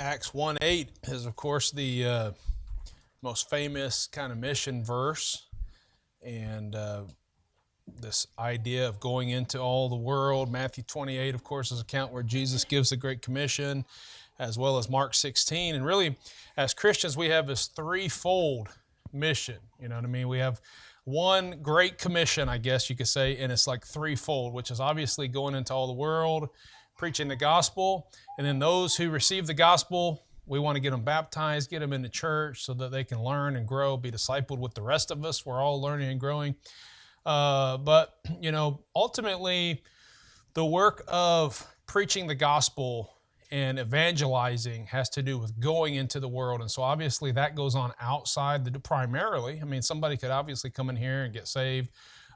Acts 1:8 is, of course, the most famous kind of mission verse. And this idea of going into all the world. Matthew 28, of course, is an account where Jesus gives the Great Commission, as well as Mark 16. And really, as Christians, we have this threefold mission. You know what I mean? We have one Great Commission, I guess you could say, and it's like threefold, which is obviously going into all the world, preaching the gospel, and then those who receive the gospel, we want to get them baptized, get them into church so that they can learn and grow, be discipled with the rest of us. We're all learning and growing. But, ultimately, the work of preaching the gospel and evangelizing has to do with going into the world. And so obviously that goes on outside primarily. I mean, somebody could obviously come in here and get saved,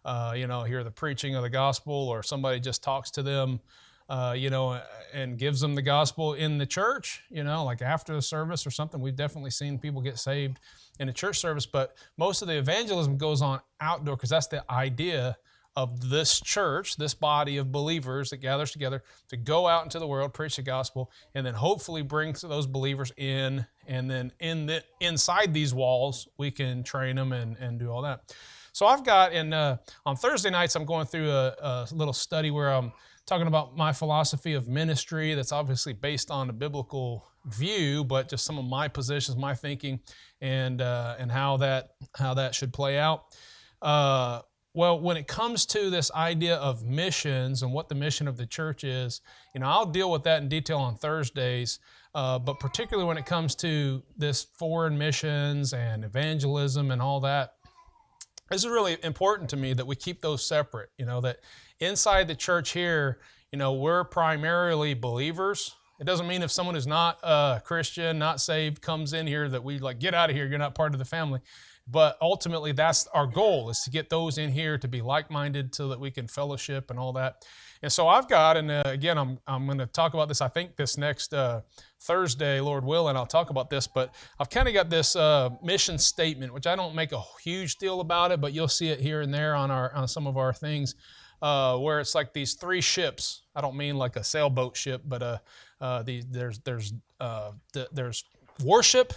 hear the preaching of the gospel, or somebody just talks to them, and gives them the gospel in the church, like after the service or something. We've definitely seen people get saved in a church service, but most of the evangelism goes on outdoor, because that's the idea of this church, this body of believers that gathers together to go out into the world, preach the gospel, and then hopefully bring those believers in, and then inside these walls, we can train them and do all that. So I've got, on Thursday nights, I'm going through a little study where I'm talking about my philosophy of ministry that's obviously based on a biblical view, but just some of my positions, my thinking, and how that should play out. Well, when it comes to this idea of missions and what the mission of the church is, I'll deal with that in detail on Thursdays, but particularly when it comes to this foreign missions and evangelism and all that, this is really important to me that we keep those separate, that inside the church here, we're primarily believers. It doesn't mean if someone who's not a Christian, not saved, comes in here that we get out of here, you're not part of the family. But ultimately, that's our goal, is to get those in here to be like-minded so that we can fellowship and all that. And so I've got, and again, I'm going to talk about this, I think, this next Thursday, Lord willing, I'll talk about this, but I've kind of got this mission statement, which I don't make a huge deal about it, but you'll see it here and there on some of our things, where it's like these three ships. I don't mean like a sailboat ship, but there's worship,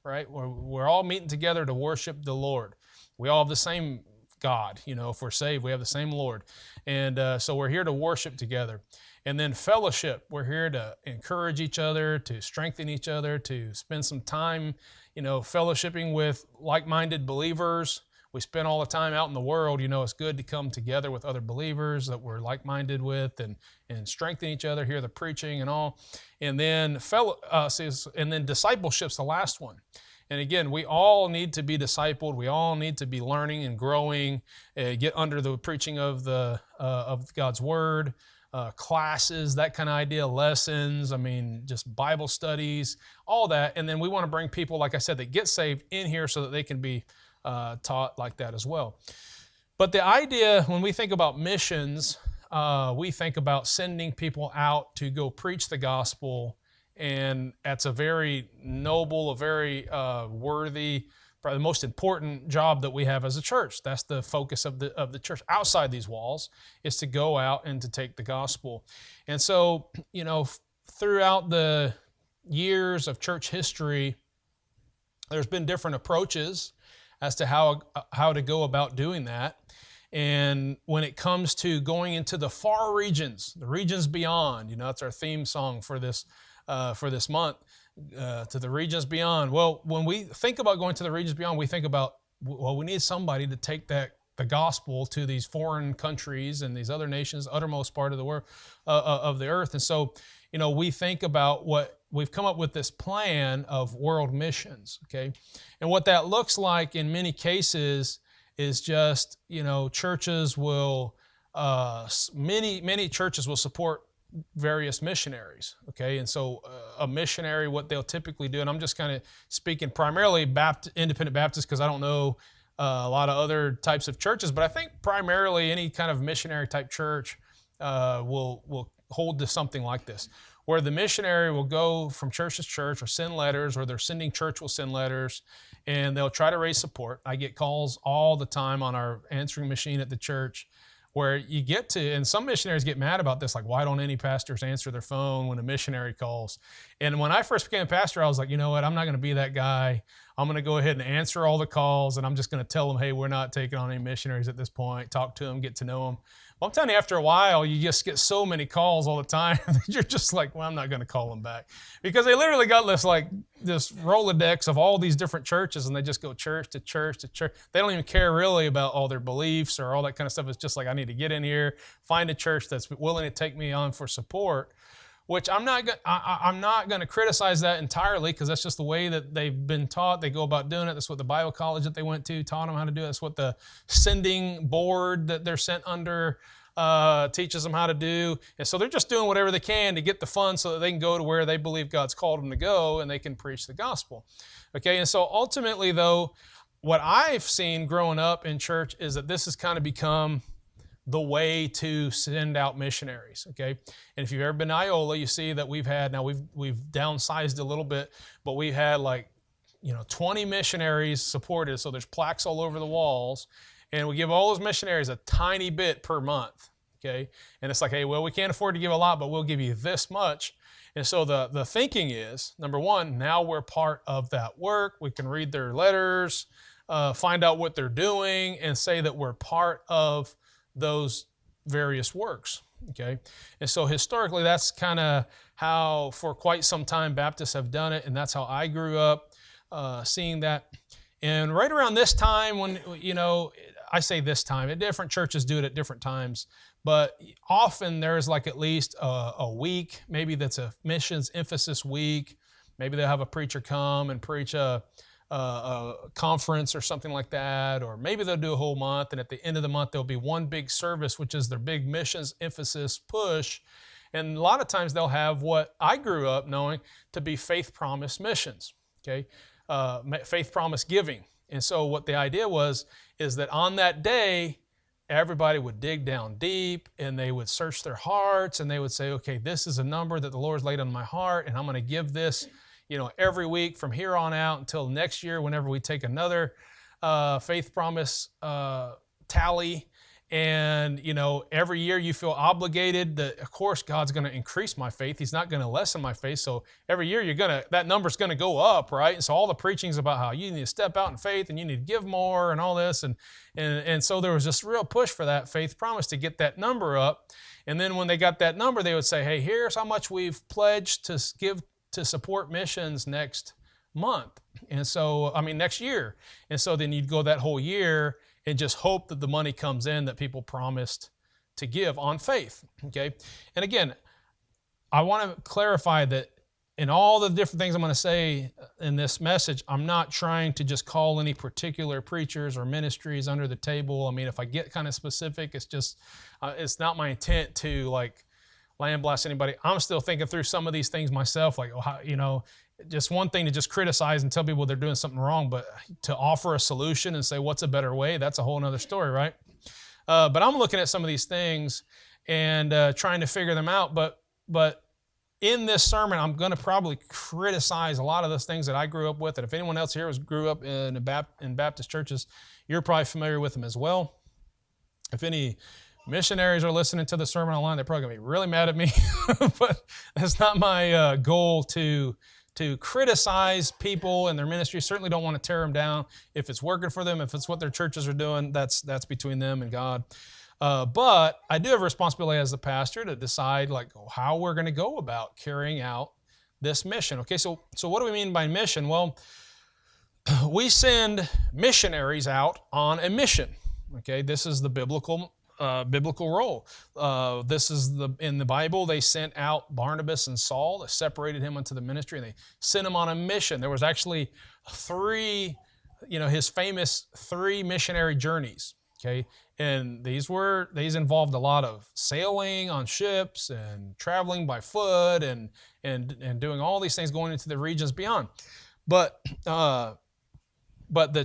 right? We're all meeting together to worship the Lord. We all have the same God, if we're saved, we have the same Lord. And so we're here to worship together. And then fellowship, we're here to encourage each other, to strengthen each other, to spend some time, fellowshipping with like-minded believers. We spend all the time out in the world, it's good to come together with other believers that we're like-minded with and strengthen each other, hear the preaching and all. And then discipleship's the last one. And again, we all need to be discipled. We all need to be learning and growing, get under the preaching of God's Word, classes, that kind of idea, lessons, just Bible studies, all that. And then we want to bring people, like I said, that get saved in here so that they can be taught like that as well. But the idea, when we think about missions, we think about sending people out to go preach the gospel, and that's a very noble, a very worthy, probably the most important job that we have as a church. That's the focus of the church outside these walls, is to go out and to take the gospel. And so, throughout the years of church history, there's been different approaches as to how to go about doing that. And when it comes to going into the far regions, the regions beyond, that's our theme song for this month, to the regions beyond. Well, when we think about going to the regions beyond, we think about, we need somebody to take the gospel to these foreign countries and these other nations, uttermost part of the world, of the earth. And so, we think about we've come up with this plan of world missions, okay? And what that looks like in many cases is just, churches will, many churches will support various missionaries, okay? And so a missionary, what they'll typically do, and I'm just kind of speaking primarily independent Baptist, because I don't know a lot of other types of churches, but I think primarily any kind of missionary type church will hold to something like this, where the missionary will go from church to church or send letters, or their sending church will send letters, and they'll try to raise support. I get calls all the time on our answering machine at the church where you get to, and some missionaries get mad about this, like, why don't any pastors answer their phone when a missionary calls? And when I first became a pastor, I was like, you know what, I'm not going to be that guy. I'm going to go ahead and answer all the calls, and I'm just going to tell them, hey, we're not taking on any missionaries at this point. Talk to them, get to know them. Well, I'm telling you, after a while, you just get so many calls all the time that you're just like, well, I'm not going to call them back. Because they literally got this Rolodex of all these different churches, and they just go church to church to church. They don't even care really about all their beliefs or all that kind of stuff. It's just like, I need to get in here, find a church that's willing to take me on for support, which I'm not going to criticize that entirely, because that's just the way that they've been taught. They go about doing it. That's what the Bible college that they went to taught them how to do. That's what the sending board that they're sent under teaches them how to do. And so they're just doing whatever they can to get the funds so that they can go to where they believe God's called them to go, and they can preach the gospel. Okay, and so ultimately, though, what I've seen growing up in church is that this has kind of become the way to send out missionaries, okay? And if you've ever been to Iola, you see that we've downsized a little bit, but we had 20 missionaries supported, so there's plaques all over the walls, and we give all those missionaries a tiny bit per month, okay? And it's like, hey, well, we can't afford to give a lot, but we'll give you this much. And so the thinking is, number one, now we're part of that work. We can read their letters, find out what they're doing, and say that we're part of those various works, okay? And so historically, that's kind of how, for quite some time, Baptists have done it, and that's how I grew up seeing that. And right around this time, when, I say this time, different churches do it at different times, but often there's at least a week, maybe that's a missions emphasis week. Maybe they'll have a preacher come and preach a conference or something like that, or maybe they'll do a whole month, and at the end of the month there'll be one big service, which is their big missions emphasis push. And a lot of times they'll have what I grew up knowing to be faith promise missions, okay? Faith promise giving. And so what the idea is that on that day, everybody would dig down deep, and they would search their hearts, and they would say, okay, this is a number that the Lord's laid on my heart, and I'm going to give this every week from here on out until next year, whenever we take another faith promise tally. And, every year you feel obligated that, of course, God's going to increase my faith. He's not going to lessen my faith. So every year that number's going to go up, right? And so all the preaching's about how you need to step out in faith and you need to give more and all this. And so there was this real push for that faith promise to get that number up. And then when they got that number, they would say, hey, here's how much we've pledged to give to support missions next month. And so, next year. And so then you'd go that whole year and just hope that the money comes in that people promised to give on faith, okay? And again, I want to clarify that in all the different things I'm going to say in this message, I'm not trying to just call any particular preachers or ministries under the table. If I get kind of specific, it's just, it's not my intent to land blast anybody. I'm still thinking through some of these things myself, just one thing to just criticize and tell people they're doing something wrong, but to offer a solution and say, what's a better way? That's a whole nother story, right? But I'm looking at some of these things and trying to figure them out. But in this sermon, I'm going to probably criticize a lot of those things that I grew up with. And if anyone else here grew up in Baptist churches, you're probably familiar with them as well. If any missionaries are listening to the sermon online, they're probably going to be really mad at me. But that's not my goal to criticize people and their ministry. Certainly don't want to tear them down. If it's working for them, if it's what their churches are doing, that's between them and God. But I do have a responsibility as the pastor to decide how we're going to go about carrying out this mission. Okay, so what do we mean by mission? Well, we send missionaries out on a mission. Okay, this is the biblical role. This is in the Bible, they sent out Barnabas and Saul. They separated him unto the ministry, and they sent him on a mission. There was actually his famous 3 missionary journeys. Okay, and these involved a lot of sailing on ships and traveling by foot and doing all these things, going into the regions beyond. But the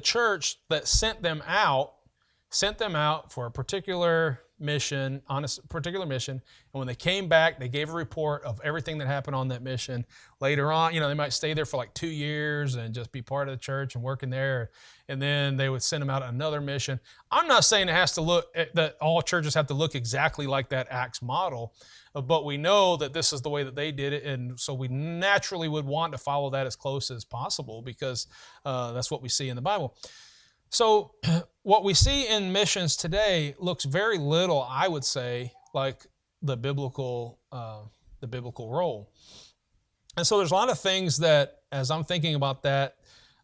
church that sent them out for a particular mission, on a particular mission, and when they came back, they gave a report of everything that happened on that mission. Later on, they might stay there for like 2 years and just be part of the church and working there, and then they would send them out on another mission. I'm not saying it has to look, that all churches have to look exactly like that Acts model, but we know that this is the way that they did it, and so we naturally would want to follow that as close as possible because that's what we see in the Bible. So what we see in missions today looks very little, I would say, like the biblical role. And so there's a lot of things that, as I'm thinking about that,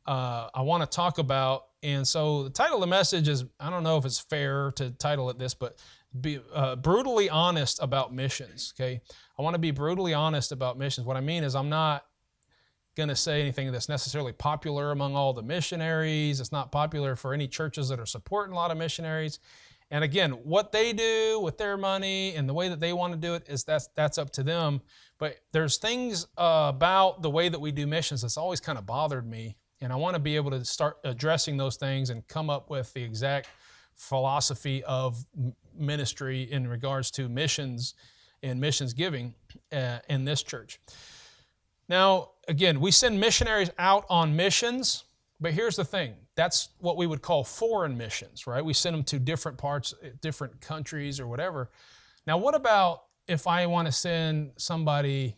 I want to talk about. And so the title of the message is, I don't know if it's fair to title it this, but be brutally honest about missions. Okay, I want to be brutally honest about missions. What I mean is, I'm not going to say anything that's necessarily popular among all the missionaries. It's not popular for any churches that are supporting a lot of missionaries. And again, what they do with their money and the way that they want to do it is that's up to them. But there's things about the way that we do missions that's always kind of bothered me. And I want to be able to start addressing those things and come up with the exact philosophy of ministry in regards to missions and missions giving in this church. Now, again, we send missionaries out on missions, but here's the thing. That's what we would call foreign missions, right? We send them to different parts, different countries or whatever. Now, what about if I want to send somebody,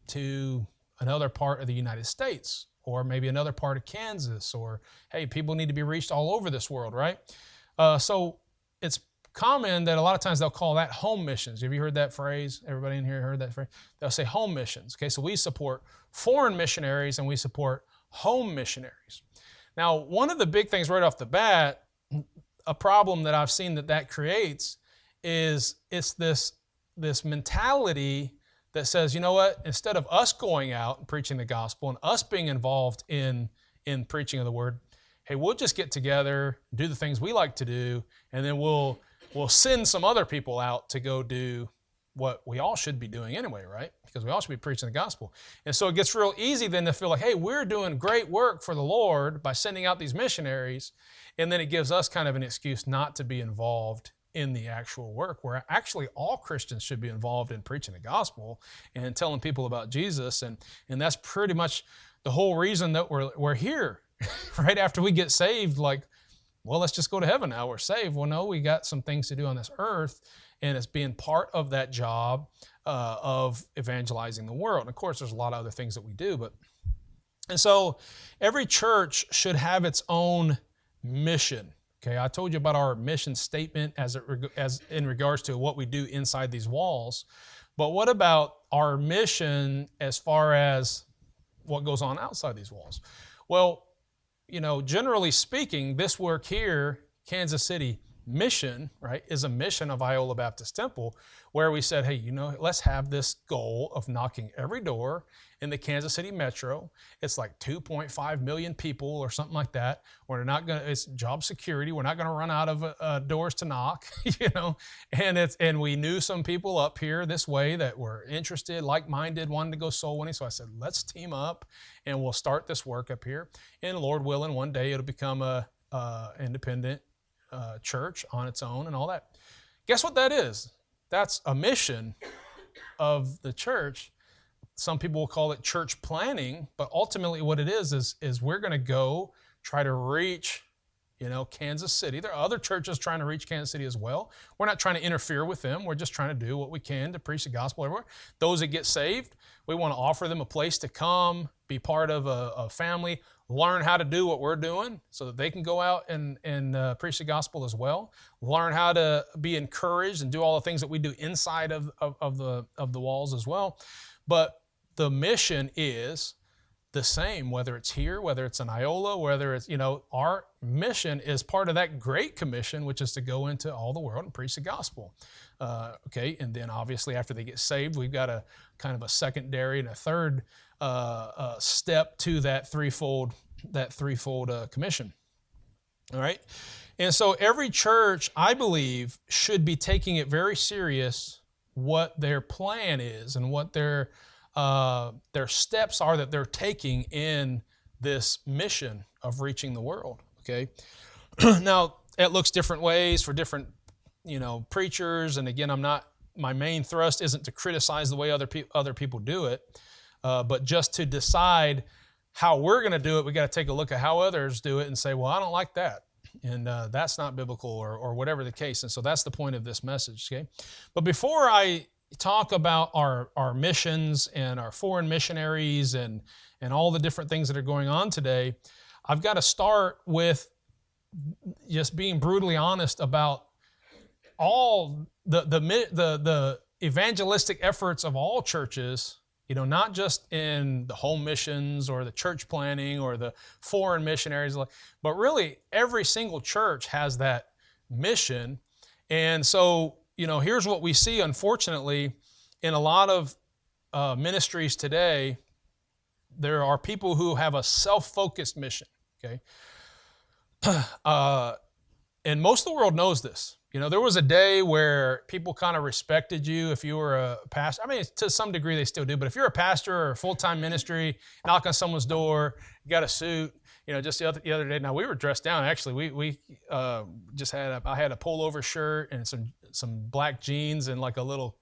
to another part of the United States, or maybe another part of Kansas, or, hey, people need to be reached all over this world, right? So it's common that a lot of times they'll call that home missions. Have you heard that phrase? Everybody in here heard that phrase? They'll say home missions. Okay, so we support foreign missionaries and we support home missionaries. Now, one of the big things right off the bat, a problem that I've seen that creates is it's this mentality that says, you know what, instead of us going out and preaching the gospel and us being involved in preaching of the word, hey, we'll just get together, do the things we like to do, and then we'll send some other people out to go do what we all should be doing anyway, right? Because we all should be preaching the gospel. And so it gets real easy then to feel like, hey, we're doing great work for the Lord by sending out these missionaries, and then it gives us kind of an excuse not to be involved in the actual work, where actually all Christians should be involved in preaching the gospel and telling people about Jesus. And that's pretty much the whole reason that we're here. Right after we get saved, like, well, let's just go to heaven now. We're saved. Well, no, we got some things to do on this earth, and it's being part of that job of evangelizing the world. And of course, there's a lot of other things that we do, and so every church should have its own mission. Okay, I told you about our mission statement as in regards to what we do inside these walls, but what about our mission as far as what goes on outside these walls? Well, generally speaking, this work here, Kansas City mission, right, is a mission of Iola Baptist Temple, where we said, hey, let's have this goal of knocking every door in the Kansas City metro. It's like 2.5 million people or something like that. It's job security. We're not going to run out of doors to knock, and we knew some people up here this way that were interested, like-minded, wanted to go soul winning. So I said, let's team up and we'll start this work up here. And Lord willing, one day it'll become a independent church on its own and all that. Guess what that is? That's a mission of the church. Some people will call it church planning, but ultimately what it is we're going to go try to reach, Kansas City. There are other churches trying to reach Kansas City as well. We're not trying to interfere with them. We're just trying to do what we can to preach the gospel everywhere. Those that get saved, we want to offer them a place to come, be part of a family, learn how to do what we're doing so that they can go out and preach the gospel as well, learn how to be encouraged and do all the things that we do inside of the walls as well. But the mission is the same, whether it's here, whether it's in Iola, whether it's, our mission is part of that Great Commission, which is to go into all the world and preach the gospel. Okay, and then obviously after they get saved, we've got a kind of a secondary and a third step to that threefold commission. All right, and so every church, I believe, should be taking it very serious what their plan is and what their steps are that they're taking in this mission of reaching the world. Okay, now it looks different ways for different preachers, and again, my main thrust isn't to criticize the way other people do it, but just to decide how we're going to do it. We got to take a look at how others do it and say, well, I don't like that, and that's not biblical, or whatever the case. And so that's the point of this message. Okay, but before I talk about our missions and our foreign missionaries and all the different things that are going on today, I've got to start with just being brutally honest about all the evangelistic efforts of all churches, not just in the home missions or the church planning or the foreign missionaries, but really every single church has that mission. And so, here's what we see, unfortunately, in a lot of ministries today. There are people who have a self-focused mission, okay? And most of the world knows this. There was a day where people kind of respected you if you were a pastor. I mean, to some degree they still do, but if you're a pastor or a full-time ministry, knock on someone's door, you got a suit. Just the other day, now we were dressed down. Actually, we just had I had a pullover shirt and some black jeans and like a little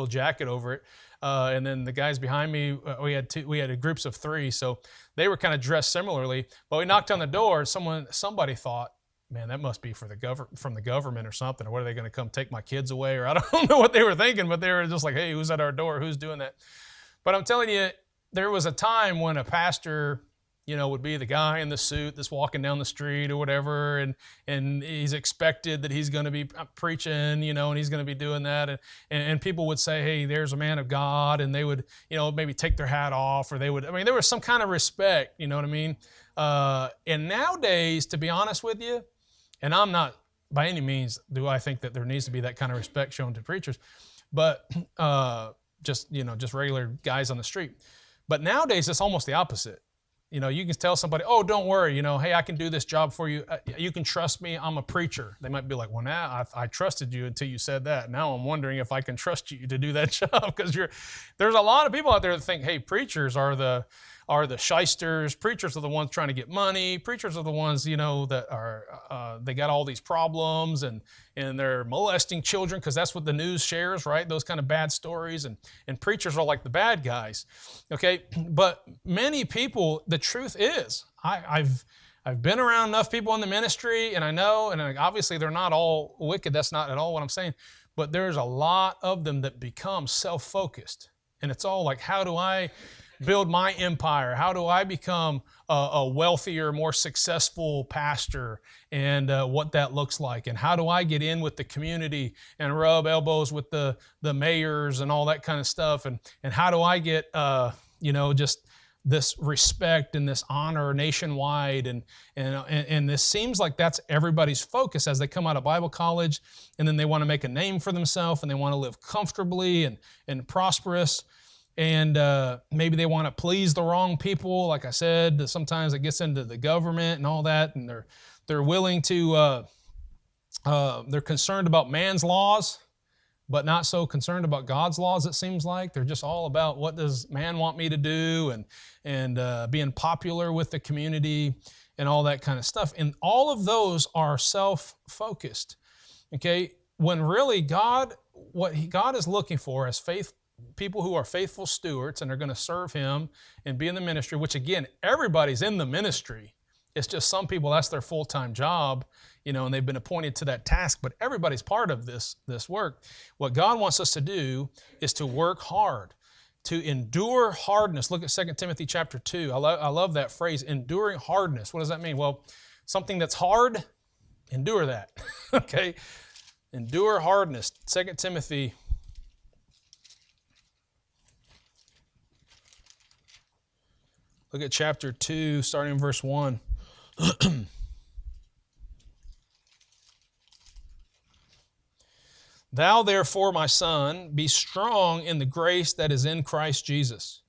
jacket over it. And then the guys behind me, we had groups of 3, so they were kind of dressed similarly. But we knocked on the door. Somebody thought, man, that must be from the government or something. Or what, are they going to come take my kids away? Or I don't know what they were thinking, but they were just like, hey, who's at our door? Who's doing that? But I'm telling you, there was a time when a pastor, would be the guy in the suit that's walking down the street or whatever, and he's expected that he's going to be preaching, and he's going to be doing that, and people would say, hey, there's a man of God, and they would, maybe take their hat off, or there was some kind of respect, you know what I mean? And nowadays, to be honest with you, and I'm not by any means do I think that there needs to be that kind of respect shown to preachers, but just regular guys on the street. But nowadays, it's almost the opposite. You can tell somebody, oh, don't worry, hey, I can do this job for you. You can trust me. I'm a preacher. They might be like, well, now I trusted you until you said that. Now I'm wondering if I can trust you to do that job, because there's a lot of people out there that think, hey, preachers are the shysters. Preachers are the ones trying to get money. Preachers are the ones, that are, they got all these problems and they're molesting children, because that's what the news shares, right? Those kind of bad stories. And preachers are like the bad guys, okay? But many people, the truth is, I've been around enough people in the ministry, and I know, and obviously they're not all wicked. That's not at all what I'm saying. But there's a lot of them that become self-focused. And it's all like, how do I build my empire? How do I become a wealthier, more successful pastor, and what that looks like? And how do I get in with the community and rub elbows with the mayors and all that kind of stuff? And how do I get, just this respect and this honor nationwide? And this seems like that's everybody's focus as they come out of Bible college, and then they want to make a name for themselves, and they want to live comfortably and prosperous. And maybe they want to please the wrong people. Like I said, sometimes it gets into the government and all that, and they're willing to, they're concerned about man's laws, but not so concerned about God's laws, it seems like. They're just all about, what does man want me to do, and being popular with the community and all that kind of stuff. And all of those are self-focused, okay? When really what God is looking for as people who are faithful stewards and are going to serve Him and be in the ministry, which again, everybody's in the ministry. It's just some people, that's their full-time job, and they've been appointed to that task, but everybody's part of this work. What God wants us to do is to work hard, to endure hardness. Look at 2 Timothy chapter 2. I love that phrase, enduring hardness. What does that mean? Well, something that's hard, endure that, okay? Endure hardness. 2 Timothy Look at chapter 2, starting in verse 1. Thou therefore, my son, be strong in the grace that is in Christ Jesus.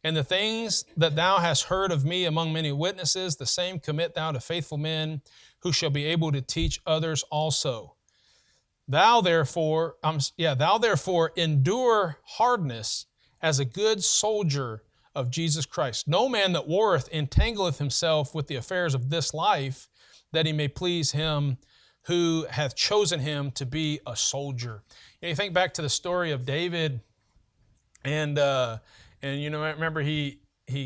And the things that thou hast heard of me among many witnesses, the same commit thou to faithful men, who shall be able to teach others also. Thou therefore endure hardness as a good soldier of Jesus Christ. No man that warreth entangleth himself with the affairs of this life, that he may please him who hath chosen him to be a soldier. You think back to the story of David, and remember he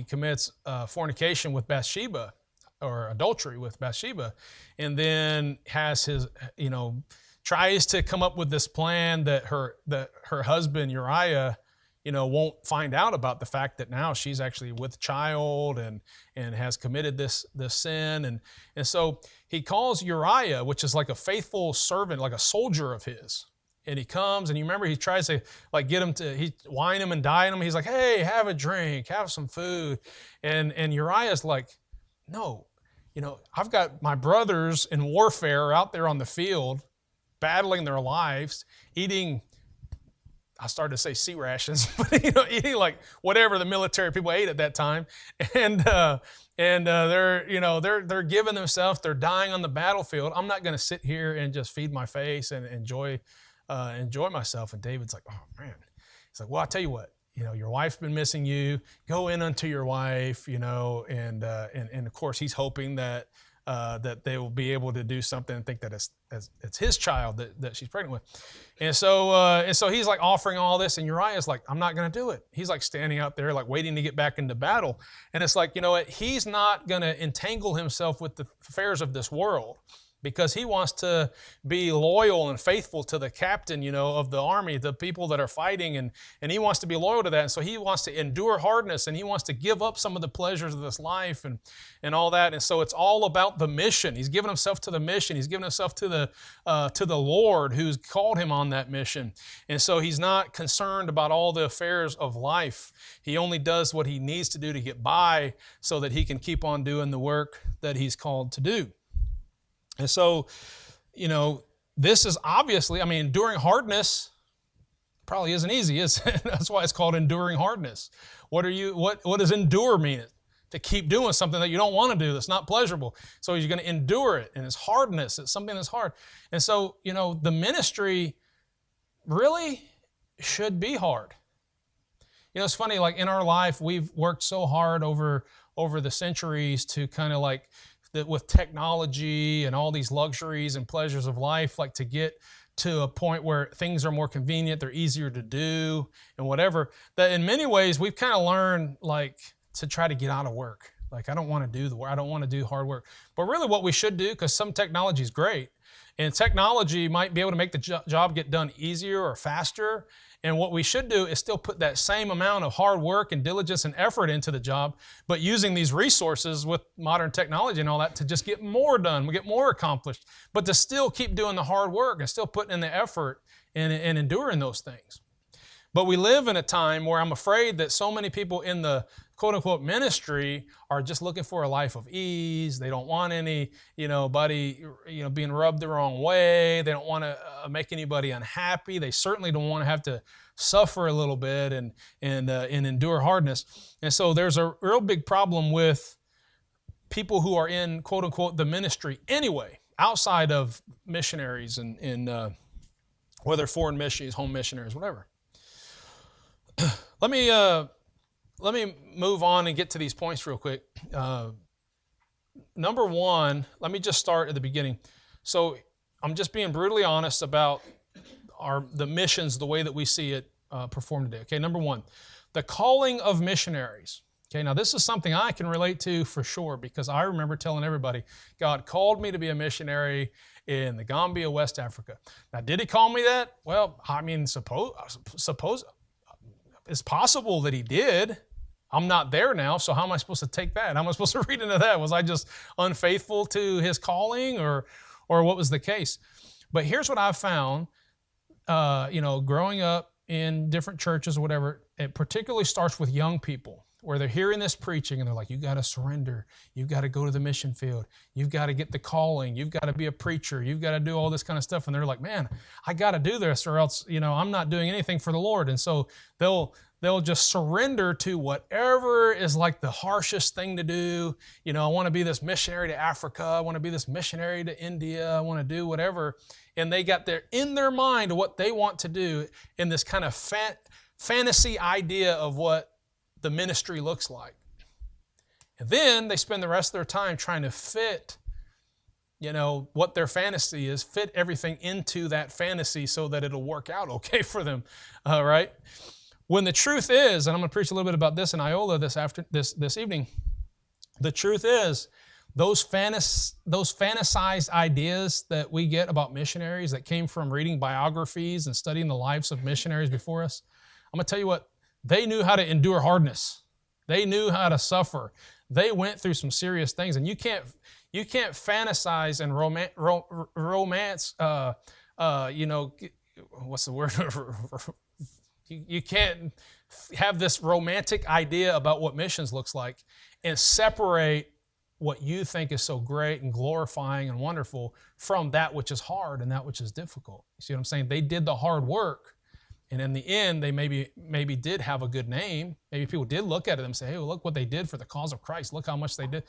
commits fornication with Bathsheba, or adultery with Bathsheba, and then has his tries to come up with this plan that her husband Uriah won't find out about the fact that now she's actually with child and has committed this sin, and so he calls Uriah, which is like a faithful servant, like a soldier of his. And he comes, and you remember he tries to get him to wine him and dine him. He's like, hey, have a drink, have some food. And Uriah's like, no, I've got my brothers in warfare out there on the field, battling their lives, eating, I started to say sea rations, but eating like whatever the military people ate at that time. And they're giving themselves, they're dying on the battlefield. I'm not going to sit here and just feed my face and enjoy myself. And David's like, oh man. He's like, well, I'll tell you what, your wife's been missing you. Go in unto your wife, and of course he's hoping that they will be able to do something and think that it's his child that she's pregnant with. And so he's like offering all this, and Uriah's like, I'm not going to do it. He's like standing out there like waiting to get back into battle. And it's like, what? He's not going to entangle himself with the affairs of this world, because he wants to be loyal and faithful to the captain, of the army, the people that are fighting, and he wants to be loyal to that. And so he wants to endure hardness, and he wants to give up some of the pleasures of this life and all that. And so it's all about the mission. He's given himself to the mission. He's given himself to the Lord who's called him on that mission. And so he's not concerned about all the affairs of life. He only does what he needs to do to get by so that he can keep on doing the work that he's called to do. And so, this is obviously, enduring hardness probably isn't easy, is it? That's why it's called enduring hardness. What does endure mean? To keep doing something that you don't want to do, that's not pleasurable. So you're going to endure it, and it's hardness. It's something that's hard. And so, the ministry really should be hard. It's funny, like in our life, we've worked so hard over the centuries to kind of like, that with technology and all these luxuries and pleasures of life, like to get to a point where things are more convenient, they're easier to do and whatever, that in many ways we've kind of learned like to try to get out of work. Like, I don't want to do the work. I don't want to do hard work. But really what we should do, because some technology is great, and technology might be able to make the job get done easier or faster. And what we should do is still put that same amount of hard work and diligence and effort into the job, but using these resources with modern technology and all that to just get more done, get more accomplished, but to still keep doing the hard work and still putting in the effort and enduring those things. But we live in a time where I'm afraid that so many people in the quote-unquote ministry are just looking for a life of ease. They don't want anybody being rubbed the wrong way. They don't want to make anybody unhappy. They certainly don't want to have to suffer a little bit and endure hardness. And so there's a real big problem with people who are in quote-unquote the ministry anyway, outside of missionaries and whether foreign missionaries, home missionaries, whatever. Let me move on and get to these points real quick. Number one, let me just start at the beginning. So I'm just being brutally honest about the missions, the way that we see it performed today. Okay, number one, the calling of missionaries. Okay, now this is something I can relate to for sure, because I remember telling everybody, God called me to be a missionary in the Gambia, West Africa. Now, did he call me that? Well, suppose it's possible that he did. I'm not there now, so how am I supposed to take that? How am I supposed to read into that? Was I just unfaithful to his calling, or what was the case? But here's what I've found, growing up in different churches or whatever, it particularly starts with young people, where they're hearing this preaching and they're like, you got to surrender. You've got to go to the mission field. You've got to get the calling. You've got to be a preacher. You've got to do all this kind of stuff. And they're like, man, I got to do this, or else, I'm not doing anything for the Lord. And so they'll just surrender to whatever is like the harshest thing to do. I want to be this missionary to Africa. I want to be this missionary to India. I want to do whatever. And they got in their mind what they want to do in this kind of fantasy idea of what the ministry looks like. And then they spend the rest of their time trying to fit, what their fantasy is, fit everything into that fantasy so that it'll work out okay for them, right? When the truth is, and I'm going to preach a little bit about this in Iola this evening, the truth is those fantasized ideas that we get about missionaries that came from reading biographies and studying the lives of missionaries before us, I'm going to tell you what, they knew how to endure hardness. They knew how to suffer. They went through some serious things, and you can't fantasize and romance. What's the word? You can't have this romantic idea about what missions looks like and separate what you think is so great and glorifying and wonderful from that which is hard and that which is difficult. You see what I'm saying? They did the hard work, and in the end, they maybe did have a good name. Maybe people did look at it and say, hey, well, look what they did for the cause of Christ. Look how much they did.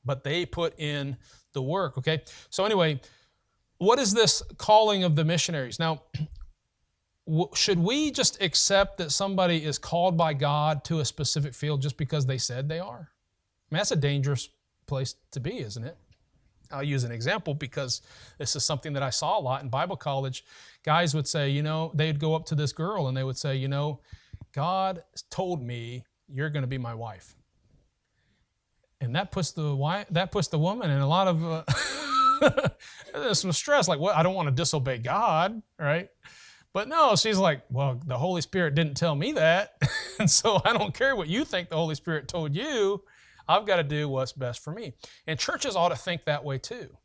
But they put in the work, okay? So anyway, what is this calling of the missionaries? Now, should we just accept that somebody is called by God to a specific field just because they said they are? I mean, that's a dangerous place to be, isn't it? I'll use an example because this is something that I saw a lot in Bible college. Guys would say, they'd go up to this girl and they would say, God told me you're going to be my wife. And that puts the woman in a lot of some stress. Like, what? I don't want to disobey God, right? But no, she's like, well, the Holy Spirit didn't tell me that. And so I don't care what you think the Holy Spirit told you. I've got to do what's best for me. And churches ought to think that way too.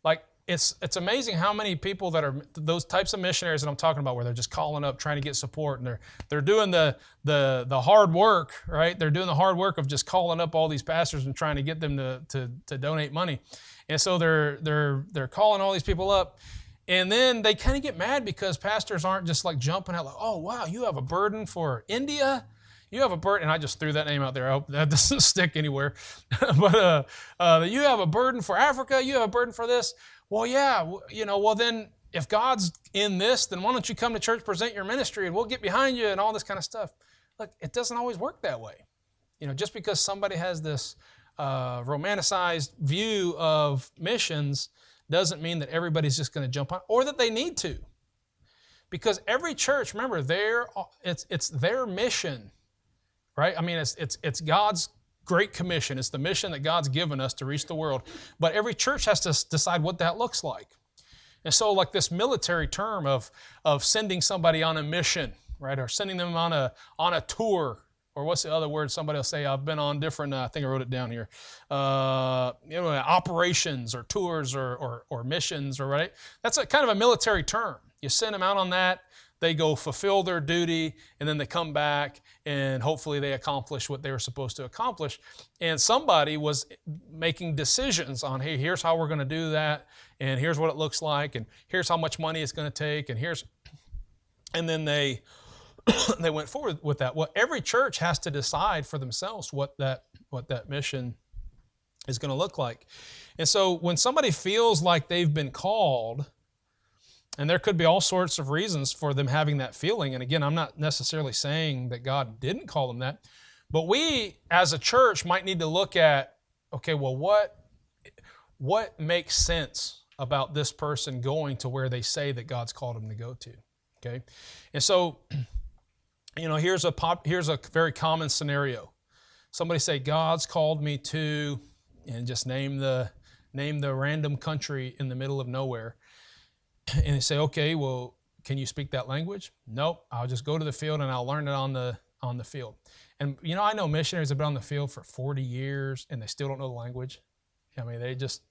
Like, it's amazing how many people that are those types of missionaries that I'm talking about, where they're just calling up, trying to get support, and they're doing the hard work, right? They're doing the hard work of just calling up all these pastors and trying to get them to donate money. And so they're calling all these people up. And then they kind of get mad because pastors aren't just like jumping out like, oh, wow, you have a burden for India? You have a burden, and I just threw that name out there. I hope that doesn't stick anywhere. But you have a burden for Africa. You have a burden for this. Well, yeah, well then if God's in this, then why don't you come to church, present your ministry, and we'll get behind you and all this kind of stuff. Look, it doesn't always work that way. Just because somebody has this romanticized view of missions doesn't mean that everybody's just going to jump on, or that they need to. Because every church, remember, it's their mission. Right? I mean, it's God's great commission. It's the mission that God's given us to reach the world. But every church has to decide what that looks like. And so, like this military term of sending somebody on a mission, right, or sending them on a tour, or what's the other word? Somebody will say, I've been on different. I think I wrote it down here. Operations or tours or missions, or right. That's kind of a military term. You send them out on that. They go fulfill their duty, and then they come back, and hopefully they accomplish what they were supposed to accomplish. And somebody was making decisions on, hey, here's how we're going to do that, and here's what it looks like, and here's how much money it's going to take, and then they went forward with that. Well, every church has to decide for themselves what that mission is going to look like. And so when somebody feels like they've been called, and there could be all sorts of reasons for them having that feeling. And again, I'm not necessarily saying that God didn't call them that. But we, as a church, might need to look at, okay, well, what makes sense about this person going to where they say that God's called them to go to? Okay? And so, here's a very common scenario. Somebody say, God's called me to, and just name the random country in the middle of nowhere. And they say, okay, well, can you speak that language? Nope, I'll just go to the field and I'll learn it on the field. And I know missionaries have been on the field for 40 years and they still don't know the language. I mean, they just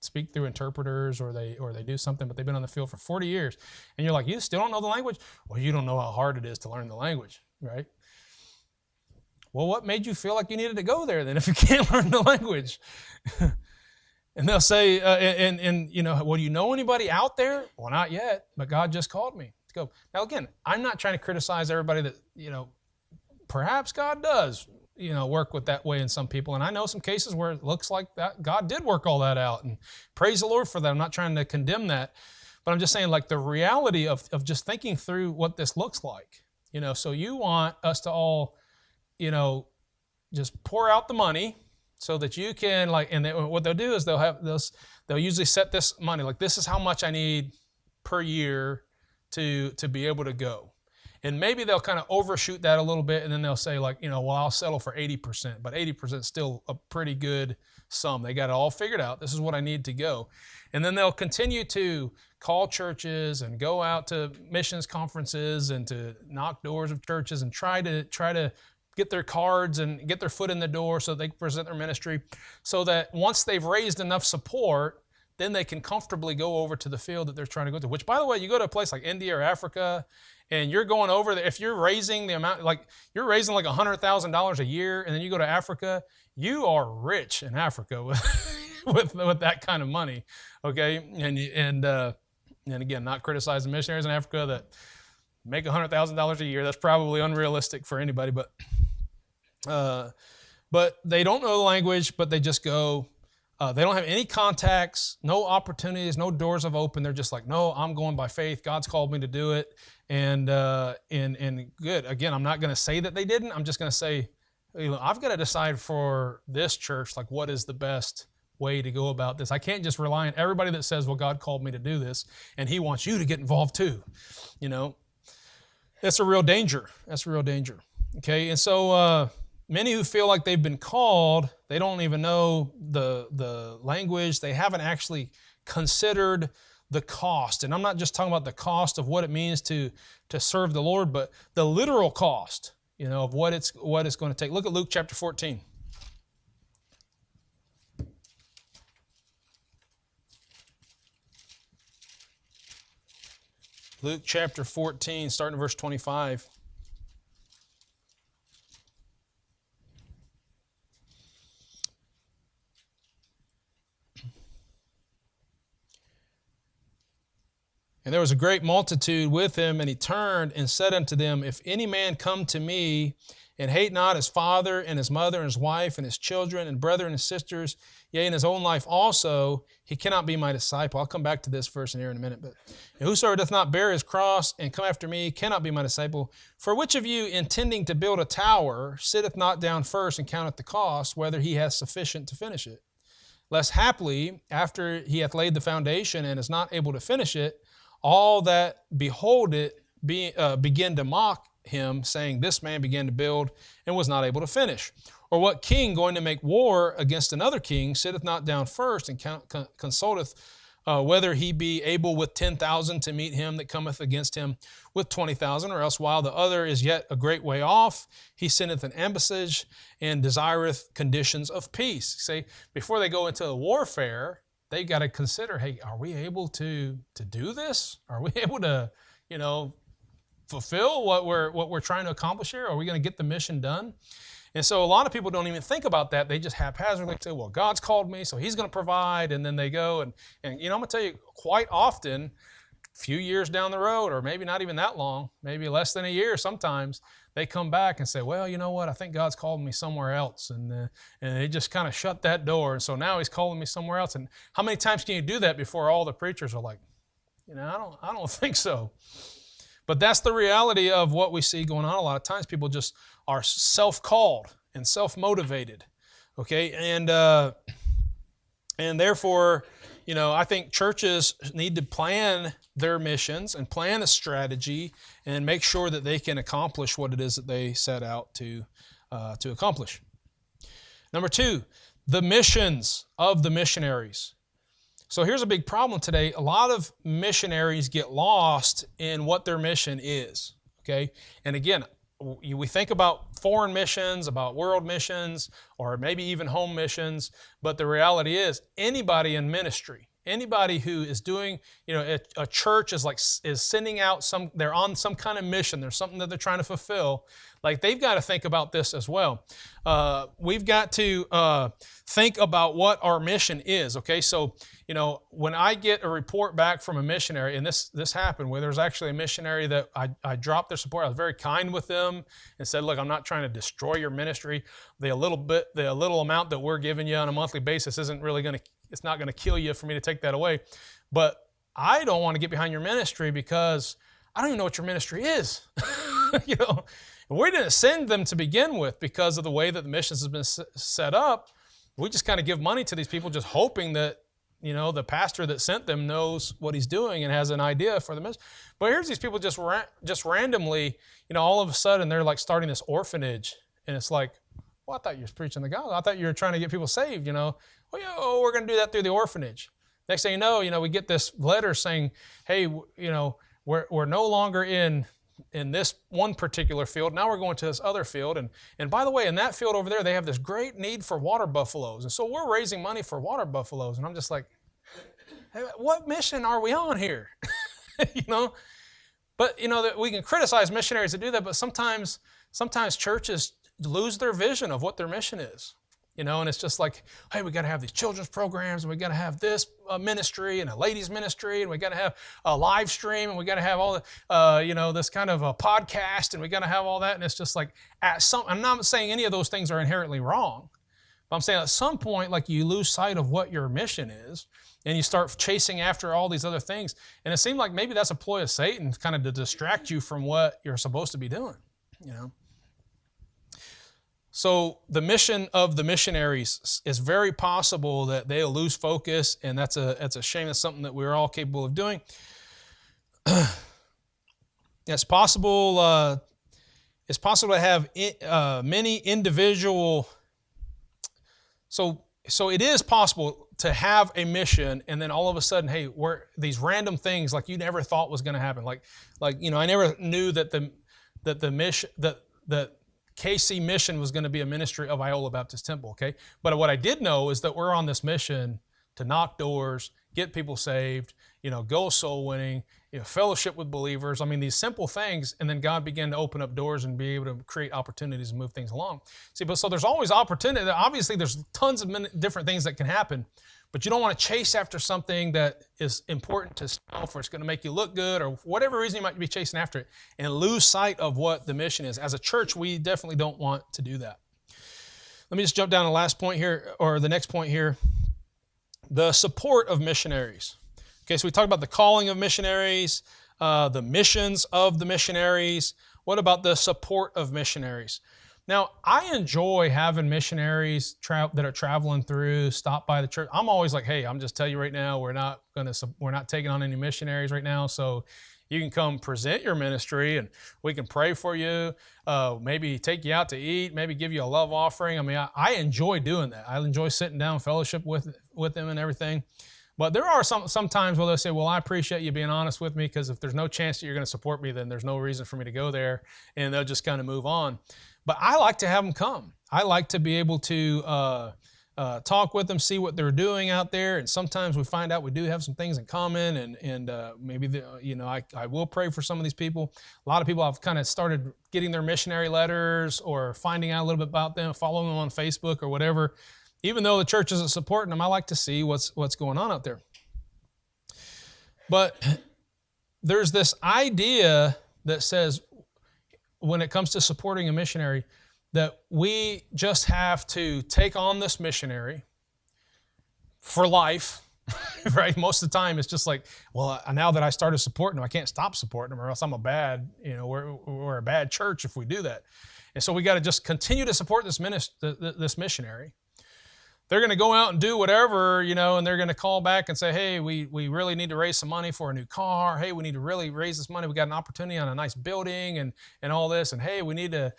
speak through interpreters or they do something, but they've been on the field for 40 years. And you're like, you still don't know the language? Well, you don't know how hard it is to learn the language, right? Well, what made you feel like you needed to go there then if you can't learn the language? And they'll say, well, do you know anybody out there? Well, not yet, but God just called me to go. Now, again, I'm not trying to criticize everybody that, perhaps God does, work with that way in some people. And I know some cases where it looks like that God did work all that out, and praise the Lord for that. I'm not trying to condemn that, but I'm just saying, like, the reality of just thinking through what this looks like, so you want us to all, just pour out the money so that you can what they'll do is they'll usually set this money, like this is how much I need per year to be able to go. And maybe they'll kind of overshoot that a little bit, and then they'll say well, I'll settle for 80%, but 80% is still a pretty good sum. They got it all figured out. This is what I need to go. And then they'll continue to call churches and go out to missions conferences and to knock doors of churches and try to get their cards and get their foot in the door so they can present their ministry, so that once they've raised enough support, then they can comfortably go over to the field that they're trying to go to. Which, by the way, you go to a place like India or Africa, and you're going over there, if you're raising the amount, you're raising like $100,000 a year, and then you go to Africa, you are rich in Africa with that kind of money, okay? And again, not criticizing missionaries in Africa that make $100,000 a year. That's probably unrealistic for anybody, but they don't know the language, but they just go. They don't have any contacts, no opportunities, no doors have opened. They're just like, no, I'm going by faith. God's called me to do it. And good. Again, I'm not going to say that they didn't. I'm just going to say, I've got to decide for this church, like what is the best way to go about this. I can't just rely on everybody that says, well, God called me to do this, and He wants you to get involved too. That's a real danger. That's a real danger. Okay, and so many who feel like they've been called, they don't even know the language. They haven't actually considered the cost. And I'm not just talking about the cost of what it means to serve the Lord, but the literal cost, of what it's going to take. Look at Luke chapter 14. Luke chapter 14, starting at verse 25. And there was a great multitude with him, and he turned and said unto them, if any man come to me and hate not his father and his mother and his wife and his children and brethren and sisters, yea, and his own life also, he cannot be my disciple. I'll come back to this verse in here in a minute. But whosoever doth not bear his cross and come after me cannot be my disciple. For which of you, intending to build a tower, sitteth not down first and counteth the cost, whether he hath sufficient to finish it? Lest haply, after he hath laid the foundation and is not able to finish it, all that behold it begin to mock him, saying, this man began to build and was not able to finish. Or what king going to make war against another king sitteth not down first and consulteth whether he be able with 10,000 to meet him that cometh against him with 20,000, or else while the other is yet a great way off, he sendeth an embassage and desireth conditions of peace. See, before they go into the warfare, they got to consider, hey, are we able to do this? Are we able to, fulfill what we're trying to accomplish here? Are we going to get the mission done? And so a lot of people don't even think about that. They just haphazardly say, well, God's called me, so He's going to I'm going to tell you, quite often, a few years down the road, or maybe not even that long, maybe less than a year sometimes, they come back and say, well, you know what, I think God's called me somewhere else. And they just kind of shut that door. And so now He's calling me somewhere else. And how many times can you do that before all the preachers are like, I don't think so. But that's the reality of what we see going on. A lot of times people just are self-called and self-motivated. Okay. And therefore, I think churches need to plan their missions and plan a strategy and make sure that they can accomplish what it is that they set out to accomplish. Number 2, the missions of the missionaries. So here's a big problem today. A lot of missionaries get lost in what their mission is. Okay, and again, we think about foreign missions, about world missions, or maybe even home missions, but the reality is anybody in ministry, anybody who is doing, a church is sending out they're on some kind of mission, there's something that they're trying to fulfill, like they've got to think about this as well. We've got to think about what our mission is, okay? So, when I get a report back from a missionary, and this happened where there was actually a missionary that I dropped their support. I was very kind with them and said, look, I'm not trying to destroy your ministry. The little amount that we're giving you on a monthly basis it's not going to kill you for me to take that away. But I don't want to get behind your ministry because I don't even know what your ministry is. We didn't send them to begin with because of the way that the missions has been set up. we just kind of give money to these people just hoping that, the pastor that sent them knows what he's doing and has an idea for the ministry. But here's these people just randomly, all of a sudden they're like starting this orphanage. And it's like, well, I thought you were preaching the gospel. I thought you were trying to get people saved, Well, we're going to do that through the orphanage. Next thing you know, we get this letter saying, hey, we're no longer in this one particular field. Now we're going to this other field. And by the way, in that field over there, they have this great need for water buffaloes. And so we're raising money for water buffaloes. And I'm just like, hey, what mission are we on here? But, that we can criticize missionaries that do that, but sometimes churches lose their vision of what their mission is. And it's just like, hey, we got to have these children's programs, and we got to have this ministry and a ladies ministry, and we got to have a live stream, and we got to have all the, this kind of a podcast, and we got to have all that. And it's just like, I'm not saying any of those things are inherently wrong, but I'm saying at some point, like, you lose sight of what your mission is, and you start chasing after all these other things. And it seemed like maybe that's a ploy of Satan, kind of to distract you from what you're supposed to be doing, So the mission of the missionaries is very possible that they'll lose focus, and that's a shame. That's something that we're all capable of doing. It's possible. It's possible to have many individual. So it is possible to have a mission, and then all of a sudden, hey, these random things like you never thought was going to happen. Like I never knew that the mission that KC mission was going to be a ministry of Iola Baptist Temple, okay? But what I did know is that we're on this mission to knock doors, get people saved, go soul winning, fellowship with believers. I mean, these simple things, and then God began to open up doors and be able to create opportunities and move things along. See, but so there's always opportunity. Obviously, there's tons of different things that can happen, but you don't want to chase after something that is important to self, or it's going to make you look good, or whatever reason you might be chasing after it, and lose sight of what the mission is. As a church, we definitely don't want to do that. Let me just jump down to the last point here, or the next point here. The support of missionaries. Okay, so we talked about the calling of missionaries, the missions of the missionaries. What about the support of missionaries? Now, I enjoy having missionaries that are traveling through, stop by the church. I'm always like, hey, I'm just telling you right now, we're not taking on any missionaries right now, so you can come present your ministry, and we can pray for you, maybe take you out to eat, maybe give you a love offering. I mean, I enjoy doing that. I enjoy sitting down, fellowship with them and everything. But there are some times where they'll say, well, I appreciate you being honest with me, because if there's no chance that you're going to support me, then there's no reason for me to go there, and they'll just kind of move on. But I like to have them come. I like to be able to talk with them, see what they're doing out there, and sometimes we find out we do have some things in common, and maybe I will pray for some of these people. A lot of people have kind of started getting their missionary letters or finding out a little bit about them, following them on Facebook or whatever. Even though the church isn't supporting them, I like to see what's going on out there. But there's this idea that says, when it comes to supporting a missionary, that we just have to take on this missionary for life, right? Most of the time it's just like, well, now that I started supporting them, I can't stop supporting them, or else I'm a bad, we're a bad church if we do that. And so we got to just continue to support this missionary. They're going to go out and do whatever, and they're going to call back and say, hey, we really need to raise some money for a new car. Hey, we need to really raise this money. We got an opportunity on a nice building and all this. And hey, we need to,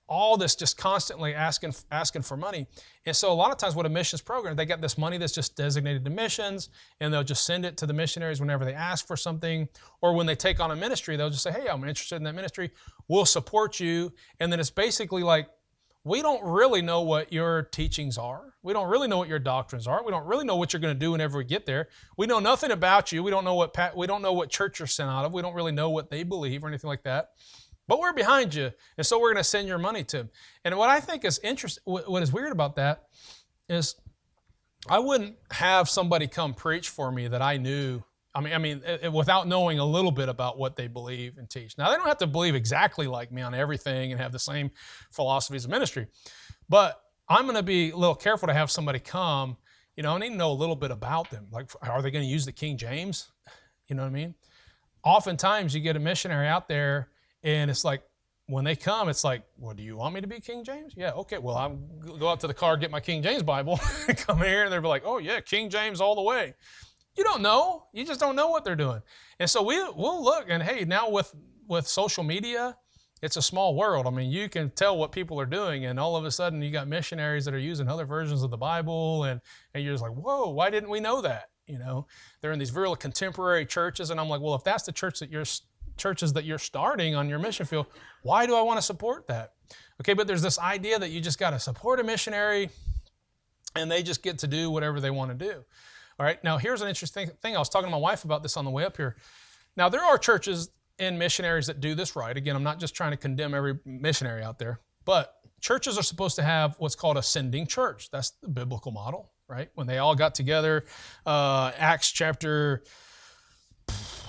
all this, just constantly asking for money. And so a lot of times with a missions program, they got this money that's just designated to missions, and they'll just send it to the missionaries whenever they ask for something. Or when they take on a ministry, they'll just say, hey, I'm interested in that ministry. We'll support you. And then it's basically like, we don't really know what your teachings are. We don't really know what your doctrines are. We don't really know what you're going to do whenever we get there. We know nothing about you. We don't know what church you're sent out of. We don't really know what they believe or anything like that. But we're behind you, and so we're going to send your money to them. And what I think is interesting, what is weird about that is I wouldn't have somebody come preach for me that I knew. I mean, without knowing a little bit about what they believe and teach. Now, they don't have to believe exactly like me on everything and have the same philosophies of ministry, but I'm going to be a little careful to have somebody come. I need to know a little bit about them. Like, are they going to use the King James? You know what I mean? Oftentimes, you get a missionary out there, and it's like, when they come, it's like, well, do you want me to be King James? Yeah, okay. Well, I'll go out to the car, get my King James Bible, and come here, and they'll be like, oh yeah, King James all the way. You don't know. You just don't know what they're doing. And so we'll look, and hey, now with social media, it's a small world. I mean, you can tell what people are doing, and all of a sudden you got missionaries that are using other versions of the Bible, and you're just like, whoa, why didn't we know that? You know, they're in these real contemporary churches, and I'm like, well, if that's the churches that you're starting on your mission field, why do I want to support that? Okay, but there's this idea that you just got to support a missionary, and they just get to do whatever they want to do. All right, now here's an interesting thing. I was talking to my wife about this on the way up here. Now, there are churches and missionaries that do this right. Again, I'm not just trying to condemn every missionary out there, but churches are supposed to have what's called a sending church. That's the biblical model, right? When they all got together, Acts chapter,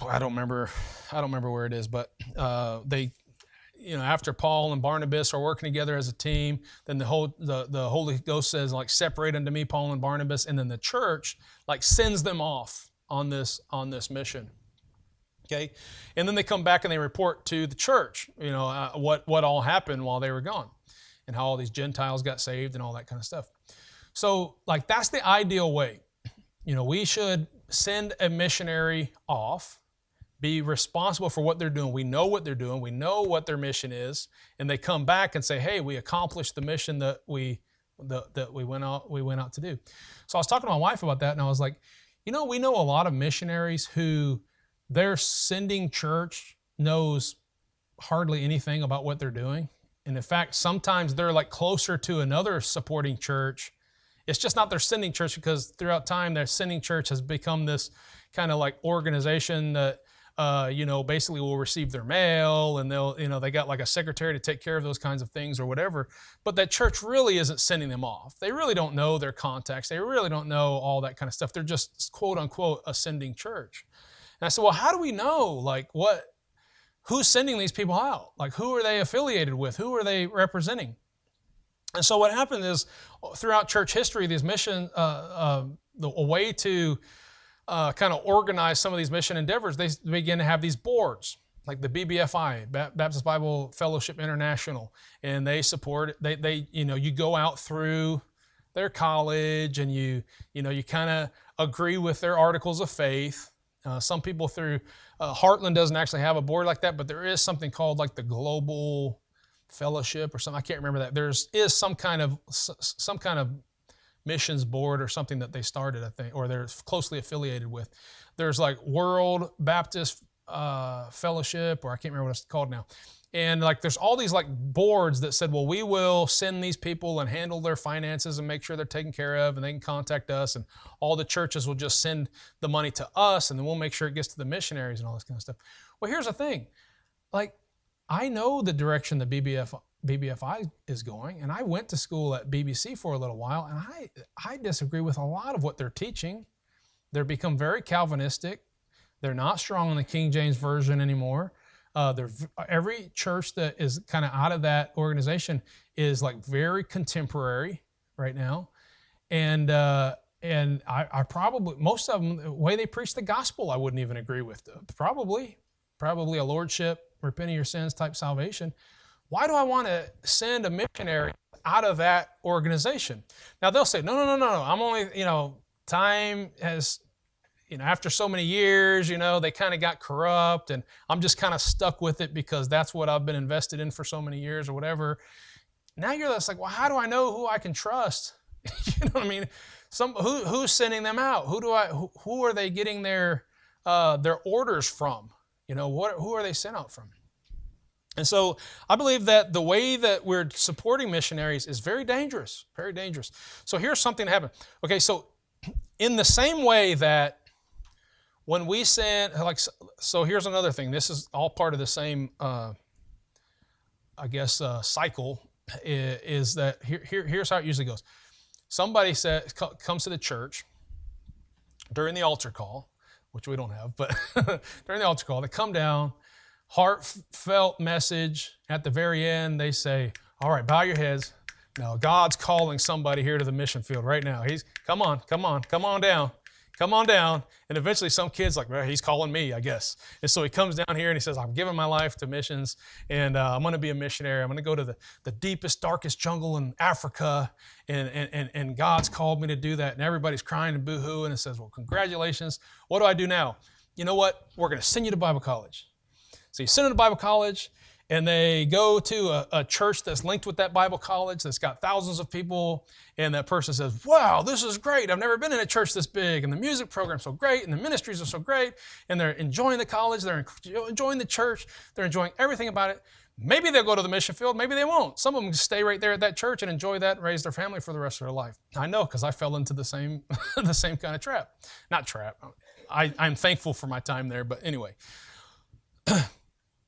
I don't remember where it is, but they, after Paul and Barnabas are working together as a team, then the Holy Ghost says, like, separate unto me Paul and Barnabas, and then the church like sends them off on this mission. Okay, and then they come back and they report to the church, what all happened while they were gone, and how all these Gentiles got saved and all that kind of stuff. So, like, that's the ideal way. We should send a missionary off, be responsible for what they're doing. We know what they're doing. We know what their mission is, and they come back and say, "Hey, we accomplished the mission that we went out to do." So I was talking to my wife about that, and I was like, we know a lot of missionaries who their sending church knows hardly anything about what they're doing. And in fact, sometimes they're like closer to another supporting church. It's just not their sending church, because throughout time, their sending church has become this kind of like organization that, basically will receive their mail, and they got like a secretary to take care of those kinds of things or whatever. But that church really isn't sending them off. They really don't know their contacts. They really don't know all that kind of stuff. They're just quote unquote a sending church. And I said, well, how do we know, like, who's sending these people out? Like, who are they affiliated with? Who are they representing? And so what happened is, throughout church history, these mission, a way to kind of organize some of these mission endeavors, they begin to have these boards, like the BBFI, Baptist Bible Fellowship International, and they support it. You go out through their college, and you kind of agree with their articles of faith. Some people through Heartland doesn't actually have a board like that, but there is something called like the Global Fellowship or something. I can't remember that. There is some kind of missions board or something that they started, I think, or they're closely affiliated with. There's like World Baptist Fellowship, or I can't remember what it's called now. And like there's all these like boards that said, well, we will send these people and handle their finances and make sure they're taken care of, and they can contact us, and all the churches will just send the money to us, and then we'll make sure it gets to the missionaries and all this kind of stuff. Well, here's the thing. Like, I know the direction the BBFI is going, and I went to school at BBC for a little while, and I disagree with a lot of what they're teaching. They're become very Calvinistic. They're not strong in the King James Version anymore. Every church that is kind of out of that organization is like very contemporary right now. And I probably, most of them, the way they preach the gospel, I wouldn't even agree with. Probably a lordship, repent of your sins type salvation. Why do I want to send a missionary out of that organization? Now they'll say, no. I'm only, time has, after so many years, they kind of got corrupt, and I'm just kind of stuck with it because that's what I've been invested in for so many years or whatever. Now you're just like, well, how do I know who I can trust? You know what I mean? Who's sending them out? Who are they getting their orders from? Who are they sent out from? And so I believe that the way that we're supporting missionaries is very dangerous, very dangerous. So here's something that happened. Okay, so in the same way that when we send, so here's another thing. This is all part of the same, cycle, is that here's how it usually goes. Somebody comes to the church during the altar call, which we don't have, but during the altar call, they come down, heartfelt message. At the very end, they say, all right, bow your heads. Now, God's calling somebody here to the mission field right now. Come on down. come on down. And eventually some kid's like, well, he's calling me, I guess. And so he comes down here and he says, I'm giving my life to missions, and I'm going to be a missionary. I'm going to go to the deepest, darkest jungle in Africa, and God's called me to do that. And everybody's crying and boo-hooing and says, well, congratulations. What do I do now? You know what? We're going to send you to Bible college. So you send them to Bible college, and they go to a church that's linked with that Bible college that's got thousands of people, and that person says, wow, this is great. I've never been in a church this big, and the music program's so great, and the ministries are so great, and they're enjoying the college, they're enjoying the church, they're enjoying everything about it. Maybe they'll go to the mission field, maybe they won't. Some of them stay right there at that church and enjoy that and raise their family for the rest of their life. I know, because I fell into the same the same kind of trap. Not trap. I'm thankful for my time there, but anyway.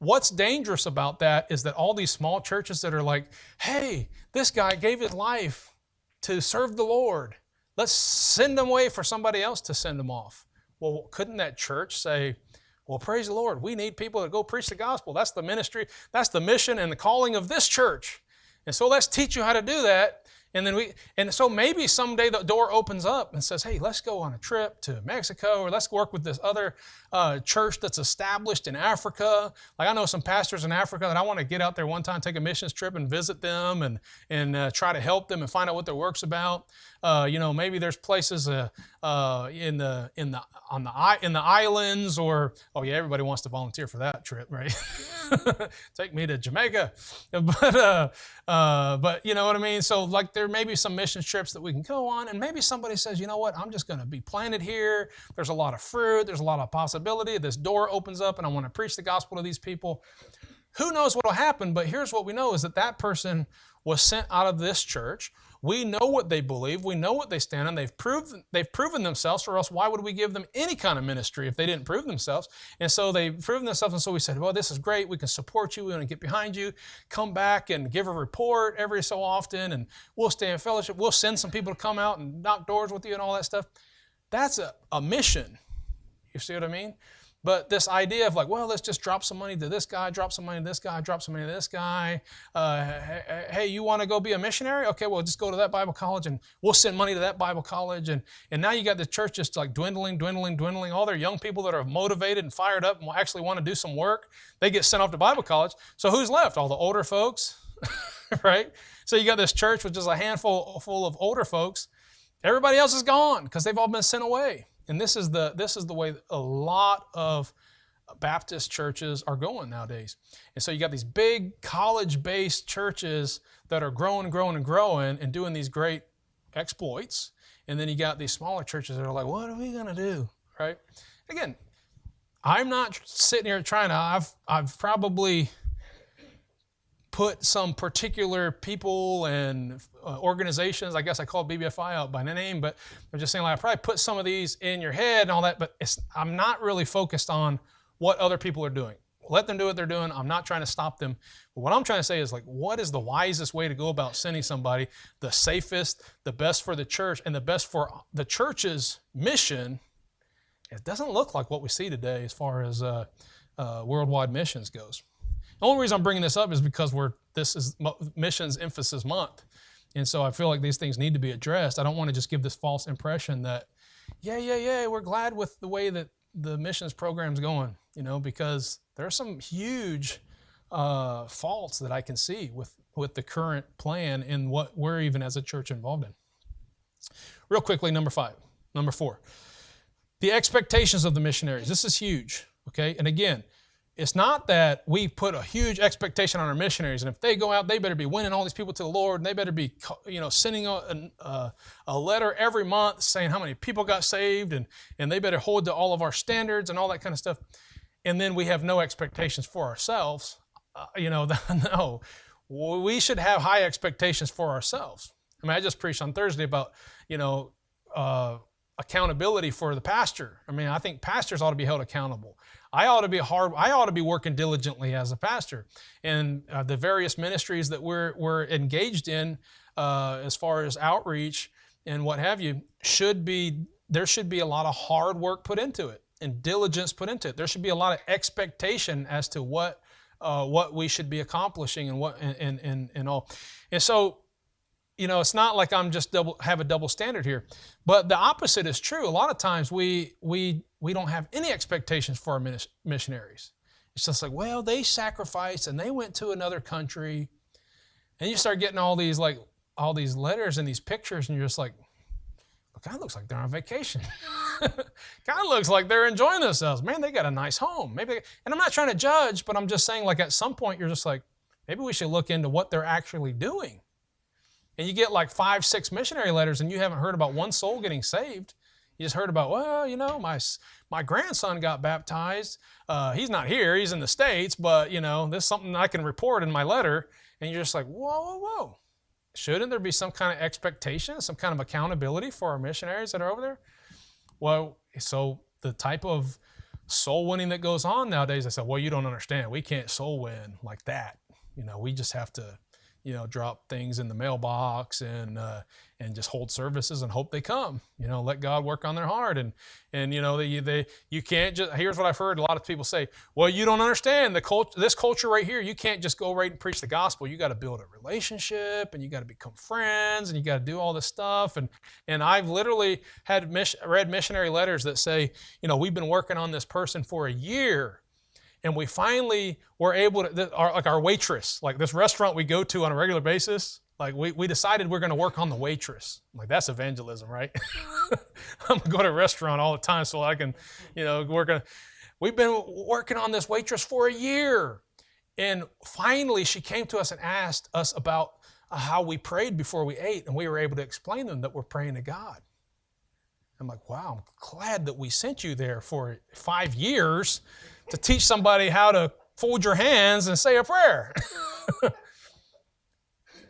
What's dangerous about that is that all these small churches that are like, hey, this guy gave his life to serve the Lord. Let's send him away for somebody else to send him off. Well, couldn't that church say, well, praise the Lord, we need people to go preach the gospel. That's the ministry, that's the mission and the calling of this church. And so let's teach you how to do that. And so maybe someday the door opens up and says, hey, let's go on a trip to Mexico, or let's work with this other church that's established in Africa. Like, I know some pastors in Africa that I want to get out there one time, take a missions trip and visit them and try to help them and find out what their work's about. Maybe there's places in the islands, or, oh yeah, everybody wants to volunteer for that trip, right? Take me to Jamaica. But you know what I mean? So like, there may be some mission trips that we can go on, and maybe somebody says, you know what, I'm just going to be planted here. There's a lot of fruit. There's a lot of possibility. This door opens up and I want to preach the gospel to these people. Who knows what will happen? But here's what we know is that person was sent out of this church. We know what they believe. We know what they stand on. They've proven themselves, or else why would we give them any kind of ministry if they didn't prove themselves? And so they've proven themselves, and so we said, well, this is great. We can support you. We want to get behind you. Come back and give a report every so often, and we'll stay in fellowship. We'll send some people to come out and knock doors with you and all that stuff. That's a mission. You see what I mean? But this idea of like, well, let's just drop some money to this guy, drop some money to this guy, drop some money to this guy. Hey, you want to go be a missionary? Okay, well, just go to that Bible college and we'll send money to that Bible college. And now you got the church just like dwindling. All their young people that are motivated and fired up and actually want to do some work, they get sent off to Bible college. So who's left? All the older folks, right? So you got this church with just a handful full of older folks. Everybody else is gone because they've all been sent away. And this is the way a lot of Baptist churches are going nowadays. And so you got these big college-based churches that are growing and doing these great exploits. And then you got these smaller churches that are like, what are we going to do? Right? Again, I'm not sitting here trying to, I've probably put some particular people and organizations, I guess I call BBFI out by name, but I'm just saying, like, I probably put some of these in your head and all that, but I'm not really focused on what other people are doing. Let them do what they're doing. I'm not trying to stop them. But what I'm trying to say is, like, what is the wisest way to go about sending somebody, the safest, the best for the church, and the best for the church's mission? It doesn't look like what we see today as far as worldwide missions goes. The only reason I'm bringing this up is because this is Missions Emphasis Month. And so I feel like these things need to be addressed. I don't want to just give this false impression that, yeah, we're glad with the way that the missions program's going, because there are some huge faults that I can see with the current plan and what we're even as a church involved in. Real quickly, number 4, the expectations of the missionaries. This is huge, okay? And again, it's not that we put a huge expectation on our missionaries, and if they go out, they better be winning all these people to the Lord, and they better be, sending a letter every month saying how many people got saved, and they better hold to all of our standards and all that kind of stuff. And then we have no expectations for ourselves. No, we should have high expectations for ourselves. I mean, I just preached on Thursday about, accountability for the pastor. I mean, I think pastors ought to be held accountable. I ought to be working diligently as a pastor. And the various ministries that we're engaged in, as far as outreach and what have you, there should be a lot of hard work put into it and diligence put into it. There should be a lot of expectation as to what we should be accomplishing and what and all. And so it's not like I'm just have a double standard here, but the opposite is true. A lot of times we don't have any expectations for our missionaries. It's just like, well, they sacrificed and they went to another country, and you start getting all these letters and these pictures, and you're just like, it kind of looks like they're on vacation. Kind of looks like they're enjoying themselves. Man, they got a nice home. And I'm not trying to judge, but I'm just saying, like, at some point you're just like, maybe we should look into what they're actually doing. And you get like 5, 6 missionary letters, and you haven't heard about one soul getting saved. You just heard about, well, my grandson got baptized. He's not here. He's in the States, but, this is something I can report in my letter. And you're just like, whoa. Shouldn't there be some kind of expectation, some kind of accountability for our missionaries that are over there? Well, so the type of soul winning that goes on nowadays, I said, well, you don't understand. We can't soul win like that. We just have to, drop things in the mailbox and just hold services and hope they come. Let God work on their heart. And you can't just. Here's what I've heard a lot of people say. Well, you don't understand this culture right here. You can't just go right and preach the gospel. You got to build a relationship, and you got to become friends, and you got to do all this stuff. And I've literally read missionary letters that say, we've been working on this person for a year. And we finally were able to, our waitress, like this restaurant we go to on a regular basis, like we decided we're going to work on the waitress. Like, that's evangelism, right? I'm going to go to a restaurant all the time so I can, we've been working on this waitress for a year. And finally she came to us and asked us about how we prayed before we ate. And we were able to explain to them that we're praying to God. I'm like, wow, I'm glad that we sent you there for 5 years to teach somebody how to fold your hands and say a prayer.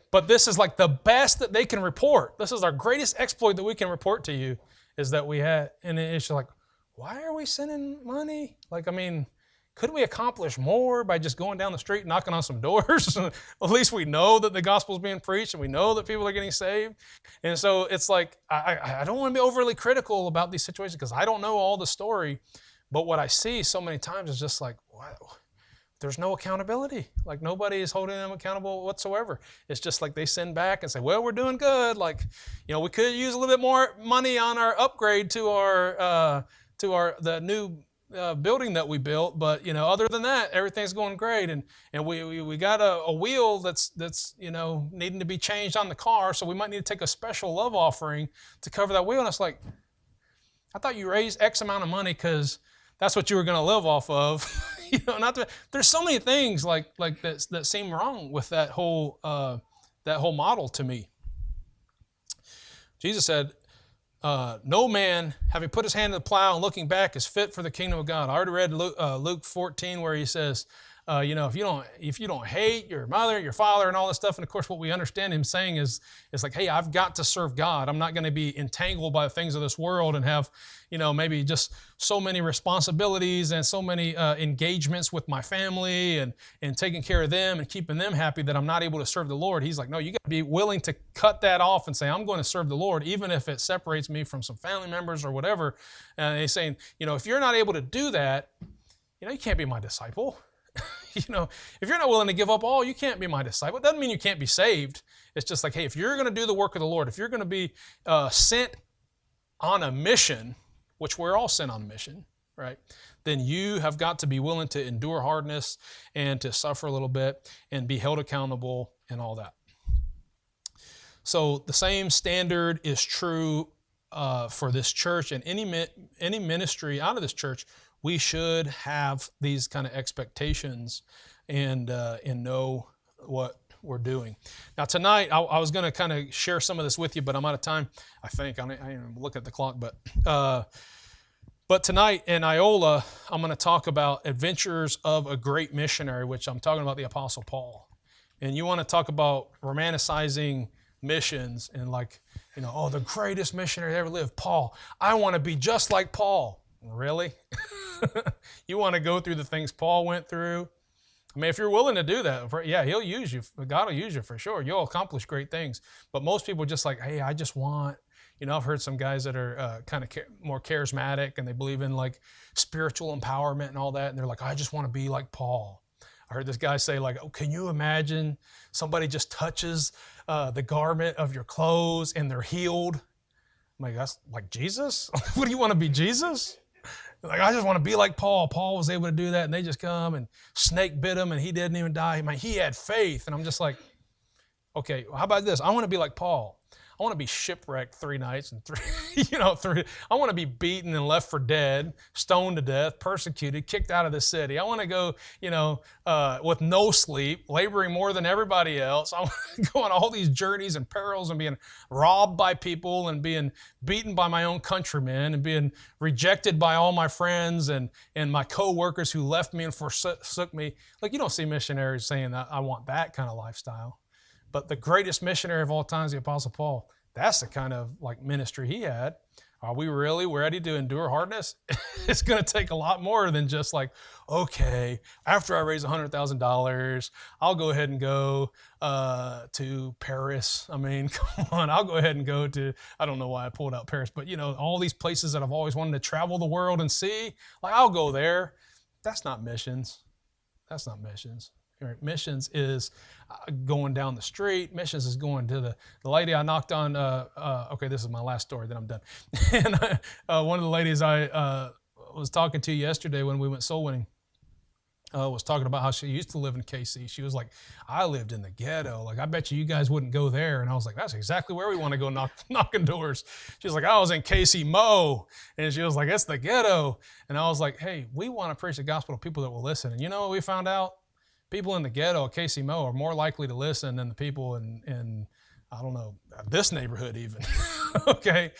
But this is like the best that they can report. This is our greatest exploit that we can report to you, is that we had, and it's just like, why are we sending money? Like, couldn't we accomplish more by just going down the street and knocking on some doors? At least we know that the gospel is being preached, and we know that people are getting saved. And so it's like, I don't want to be overly critical about these situations because I don't know all the story. But what I see so many times is just like, wow, there's no accountability. Like, nobody is holding them accountable whatsoever. It's just like they send back and say, well, we're doing good. Like, we could use a little bit more money on our upgrade to the new building that we built, but other than that, everything's going great, and we got a wheel that's needing to be changed on the car, so we might need to take a special love offering to cover that wheel. And it's like, I thought you raised X amount of money because that's what you were going to live off of. There's so many things like that seem wrong with that whole model to me. Jesus said, no man, having put his hand to the plow and looking back, is fit for the kingdom of God. I already read Luke 14, where he says, if you don't hate your mother, your father, and all this stuff. And of course, what we understand him saying is, it's like, hey, I've got to serve God. I'm not going to be entangled by the things of this world and have, maybe just so many responsibilities and so many engagements with my family and taking care of them and keeping them happy that I'm not able to serve the Lord. He's like, no, you got to be willing to cut that off and say, I'm going to serve the Lord, even if it separates me from some family members or whatever. And he's saying, if you're not able to do that, you can't be my disciple. If you're not willing to give up all, you can't be my disciple. It doesn't mean you can't be saved. It's just like, hey, if you're going to do the work of the Lord, if you're going to be sent on a mission, which we're all sent on a mission, right? Then you have got to be willing to endure hardness and to suffer a little bit and be held accountable and all that. So the same standard is true for this church and any ministry out of this church. We should have these kind of expectations and know what we're doing. Now tonight, I was going to kind of share some of this with you, but I'm out of time. I think I didn't look at the clock, but tonight in Iola, I'm going to talk about adventures of a great missionary, which I'm talking about the Apostle Paul. And you want to talk about romanticizing missions and the greatest missionary that ever lived, Paul. I want to be just like Paul. Really? You want to go through the things Paul went through? If you're willing to do that, yeah, he'll use you. God will use you for sure. You'll accomplish great things. But most people are just like, hey, I just want, I've heard some guys that are kind of more charismatic and they believe in spiritual empowerment and all that. And they're like, I just want to be like Paul. I heard this guy say, like, oh, can you imagine somebody just touches the garment of your clothes and they're healed? I'm like, that's like Jesus? What do you want to be, Jesus? Like, I just want to be like Paul. Paul was able to do that, and they just come and snake bit him, and he didn't even die. I mean, he had faith, and I'm just like, okay, well, how about this? I want to be like Paul. I want to be shipwrecked 3 nights and I want to be beaten and left for dead, stoned to death, persecuted, kicked out of the city. I want to go, with no sleep, laboring more than everybody else. I want to go on all these journeys and perils and being robbed by people and being beaten by my own countrymen and being rejected by all my friends and my co-workers who left me and forsook me. Like, you don't see missionaries saying that I want that kind of lifestyle. But the greatest missionary of all time is the Apostle Paul. That's the kind of like ministry he had. Are we really ready to endure hardness? It's going to take a lot more than just like, okay, after I raise $100,000, I'll go ahead and go to Paris. I mean, come on, I'll go ahead and go to, I don't know why I pulled out Paris, but all these places that I've always wanted to travel the world and see, like I'll go there. That's not missions. That's not missions. Missions is going down the street. Missions is going to the lady I knocked on. Okay, this is my last story, then I'm done. And one of the ladies I was talking to yesterday when we went soul winning was talking about how she used to live in KC. She was like, I lived in the ghetto. Like, I bet you guys wouldn't go there. And I was like, that's exactly where we want to go knocking doors. She was like, I was in KC Mo. And she was like, it's the ghetto. And I was like, hey, we want to preach the gospel to people that will listen. And you know what we found out? People in the ghetto at KC Mo are more likely to listen than the people in I don't know, this neighborhood even. Okay?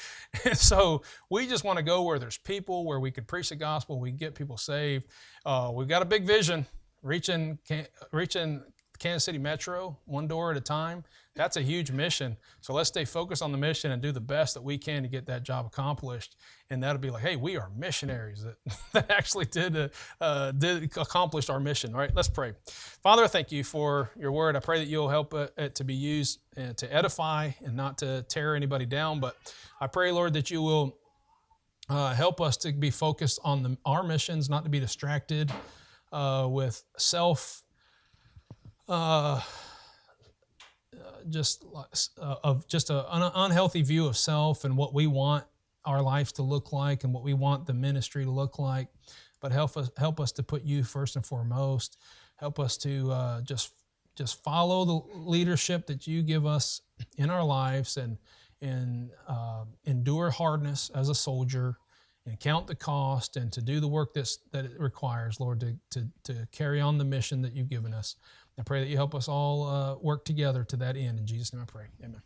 And so we just want to go where there's people, where we can preach the gospel, we can get people saved. We've got a big vision, reaching Kansas City Metro, one door at a time. That's a huge mission. So let's stay focused on the mission and do the best that we can to get that job accomplished. And that'll be like, hey, we are missionaries that actually did accomplish our mission. All right, let's pray. Father, I thank you for your word. I pray that you'll help it to be used to edify and not to tear anybody down. But I pray, Lord, that you will help us to be focused on our missions, not to be distracted with self just an unhealthy view of self and what we want our lives to look like and what we want the ministry to look like. But help us to put you first and foremost. Help us to just follow the leadership that you give us in our lives and endure hardness as a soldier and count the cost and to do the work that it requires, Lord, to carry on the mission that you've given us. I pray that you help us all work together to that end. In Jesus' name I pray. Amen.